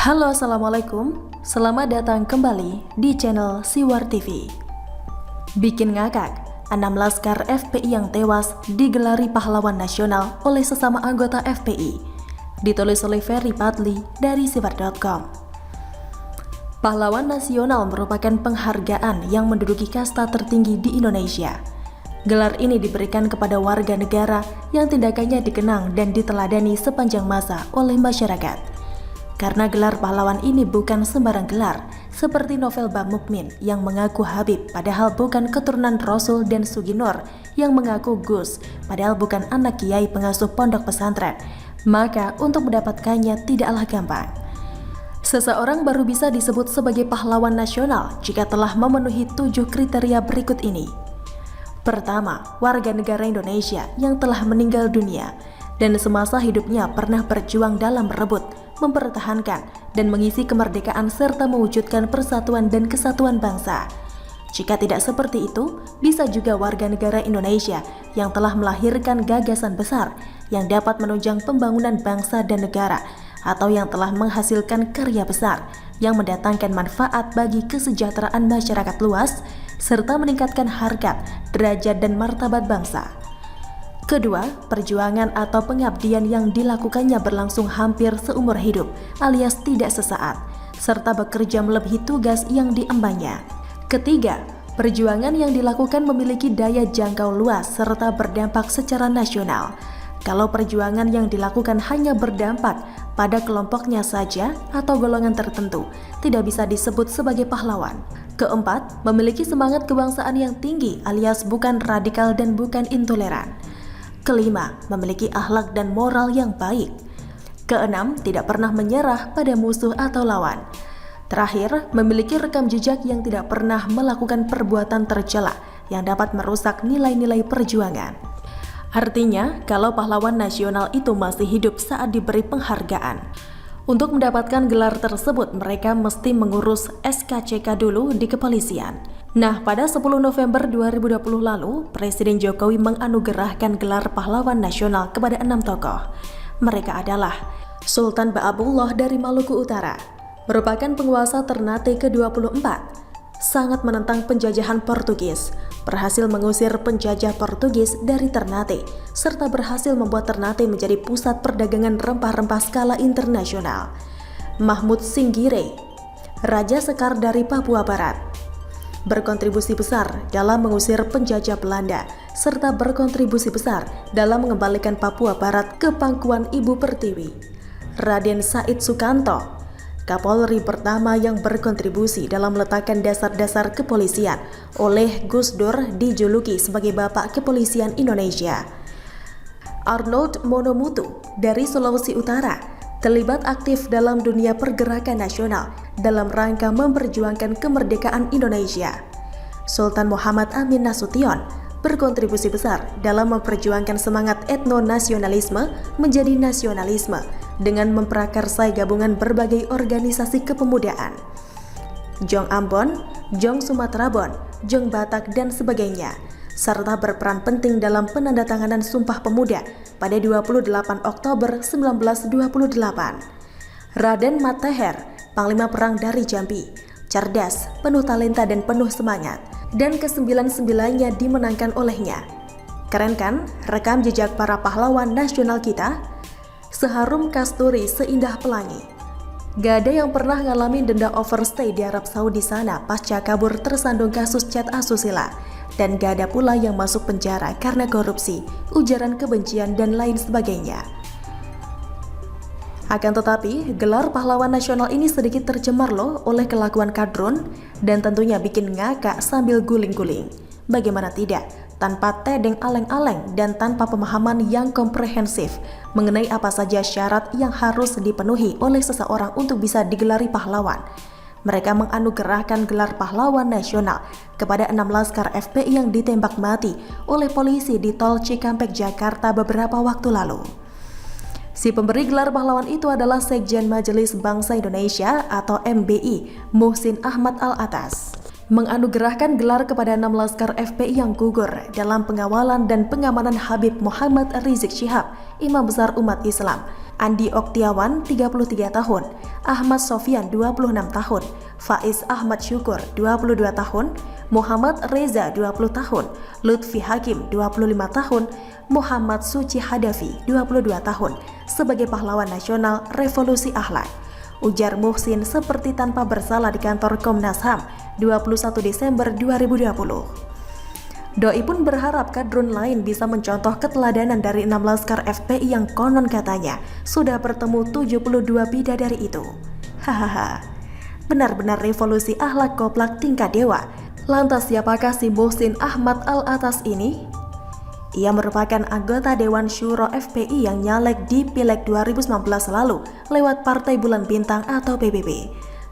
Halo, Assalamualaikum. Selamat datang kembali di channel Siwar TV. Bikin ngakak, 6 laskar FPI yang tewas digelari pahlawan nasional oleh sesama anggota FPI. Ditulis oleh Ferry Padli dari siwar.com. Pahlawan nasional merupakan penghargaan yang menduduki kasta tertinggi di Indonesia. Gelar ini diberikan kepada warga negara yang tindakannya dikenang dan diteladani sepanjang masa oleh masyarakat. Karena gelar pahlawan ini bukan sembarang gelar, seperti novel Bang Mukmin yang mengaku Habib padahal bukan keturunan Rasul dan Suginor yang mengaku Gus padahal bukan anak kiai pengasuh pondok pesantren, maka untuk mendapatkannya tidaklah gampang. Seseorang baru bisa disebut sebagai pahlawan nasional jika telah memenuhi 7 kriteria berikut ini. Pertama, warga negara Indonesia yang telah meninggal dunia dan semasa hidupnya pernah berjuang dalam merebut, mempertahankan, dan mengisi kemerdekaan serta mewujudkan persatuan dan kesatuan bangsa. Jika tidak seperti itu, bisa juga warga negara Indonesia yang telah melahirkan gagasan besar yang dapat menunjang pembangunan bangsa dan negara, atau yang telah menghasilkan karya besar yang mendatangkan manfaat bagi kesejahteraan masyarakat luas, serta meningkatkan harkat, derajat, dan martabat bangsa. Kedua, perjuangan atau pengabdian yang dilakukannya berlangsung hampir seumur hidup alias tidak sesaat, serta bekerja melebihi tugas yang diembannya. Ketiga, perjuangan yang dilakukan memiliki daya jangkau luas serta berdampak secara nasional. Kalau perjuangan yang dilakukan hanya berdampak pada kelompoknya saja atau golongan tertentu, tidak bisa disebut sebagai pahlawan. Keempat, memiliki semangat kebangsaan yang tinggi alias bukan radikal dan bukan intoleran. Kelima, memiliki akhlak dan moral yang baik. Keenam, tidak pernah menyerah pada musuh atau lawan. Terakhir, memiliki rekam jejak yang tidak pernah melakukan perbuatan tercela yang dapat merusak nilai-nilai perjuangan. Artinya, kalau pahlawan nasional itu masih hidup saat diberi penghargaan. Untuk mendapatkan gelar tersebut, mereka mesti mengurus SKCK dulu di kepolisian. Nah, pada 10 November 2020 lalu, Presiden Jokowi menganugerahkan gelar pahlawan nasional kepada 6 tokoh. Mereka adalah Sultan Ba'abullah dari Maluku Utara, merupakan penguasa Ternate ke-24, sangat menentang penjajahan Portugis, berhasil mengusir penjajah Portugis dari Ternate, serta berhasil membuat Ternate menjadi pusat perdagangan rempah-rempah skala internasional. Mahmud Singgire, Raja Sekar dari Papua Barat, berkontribusi besar dalam mengusir penjajah Belanda, serta berkontribusi besar dalam mengembalikan Papua Barat ke pangkuan Ibu Pertiwi. Raden Said Sukanto, Kapolri pertama yang berkontribusi dalam meletakkan dasar-dasar kepolisian, oleh Gus Dur dijuluki sebagai Bapak Kepolisian Indonesia. Arnold Monomutu dari Sulawesi Utara, terlibat aktif dalam dunia pergerakan nasional dalam rangka memperjuangkan kemerdekaan Indonesia. Sultan Muhammad Amin Nasution berkontribusi besar dalam memperjuangkan semangat etnonasionalisme menjadi nasionalisme dengan memprakarsai gabungan berbagai organisasi kepemudaan. Jong Ambon, Jong Sumatera Bon, Jong Batak, dan sebagainya, serta berperan penting dalam penandatanganan Sumpah Pemuda pada 28 Oktober 1928. Raden Matahir, Panglima Perang dari Jambi, cerdas, penuh talenta dan penuh semangat, dan ke-99-nya dimenangkan olehnya. Keren kan rekam jejak para pahlawan nasional kita? Seharum kasturi, seindah pelangi. Gak ada yang pernah ngalamin denda overstay di Arab Saudi sana pasca kabur tersandung kasus chat asusila. Dan gak ada pula yang masuk penjara karena korupsi, ujaran kebencian, dan lain sebagainya. Akan tetapi, gelar pahlawan nasional ini sedikit tercemar loh oleh kelakuan kadrun dan tentunya bikin ngakak sambil guling-guling. Bagaimana tidak, tanpa tedeng aleng-aleng dan tanpa pemahaman yang komprehensif mengenai apa saja syarat yang harus dipenuhi oleh seseorang untuk bisa digelari pahlawan. Mereka menganugerahkan gelar pahlawan nasional kepada 6 laskar FPI yang ditembak mati oleh polisi di Tol Cikampek, Jakarta beberapa waktu lalu. Si pemberi gelar pahlawan itu adalah Sekjen Majelis Bangsa Indonesia atau MBI, Muhsin Ahmad Al-Atas. Menganugerahkan gelar kepada 6 laskar FPI yang gugur dalam pengawalan dan pengamanan Habib Muhammad Rizik Syihab, Imam Besar Umat Islam, Andi Oktiawan 33 tahun, Ahmad Sofyan 26 tahun, Faiz Ahmad Syukur 22 tahun, Muhammad Reza 20 tahun, Lutfi Hakim 25 tahun, Muhammad Suci Hadafi 22 tahun sebagai pahlawan nasional Revolusi Akhlak. Ujar Muhsin seperti tanpa bersalah di kantor Komnas HAM 21 Desember 2020. Doi pun berharap kadrun lain bisa mencontoh keteladanan dari 6 laskar FPI yang konon katanya sudah bertemu 72 bidadari itu. Hahaha, benar-benar revolusi akhlak koplak tingkat dewa. Lantas siapakah si Muhsin Ahmad Al-Atas ini? Ia merupakan anggota Dewan Syuro FPI yang nyalek di Pileg 2019 lalu lewat Partai Bulan Bintang atau PBB.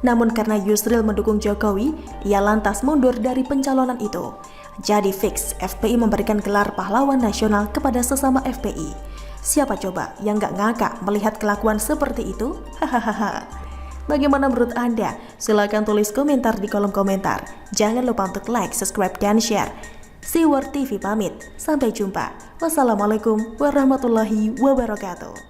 Namun karena Yusril mendukung Jokowi, ia lantas mundur dari pencalonan itu. Jadi fix FPI memberikan gelar pahlawan nasional kepada sesama FPI. Siapa coba yang gak ngakak melihat kelakuan seperti itu? Hahaha. Bagaimana menurut Anda? Silahkan tulis komentar di kolom komentar. Jangan lupa untuk like, subscribe, dan share. Siwar TV pamit. Sampai jumpa. Wassalamualaikum warahmatullahi wabarakatuh.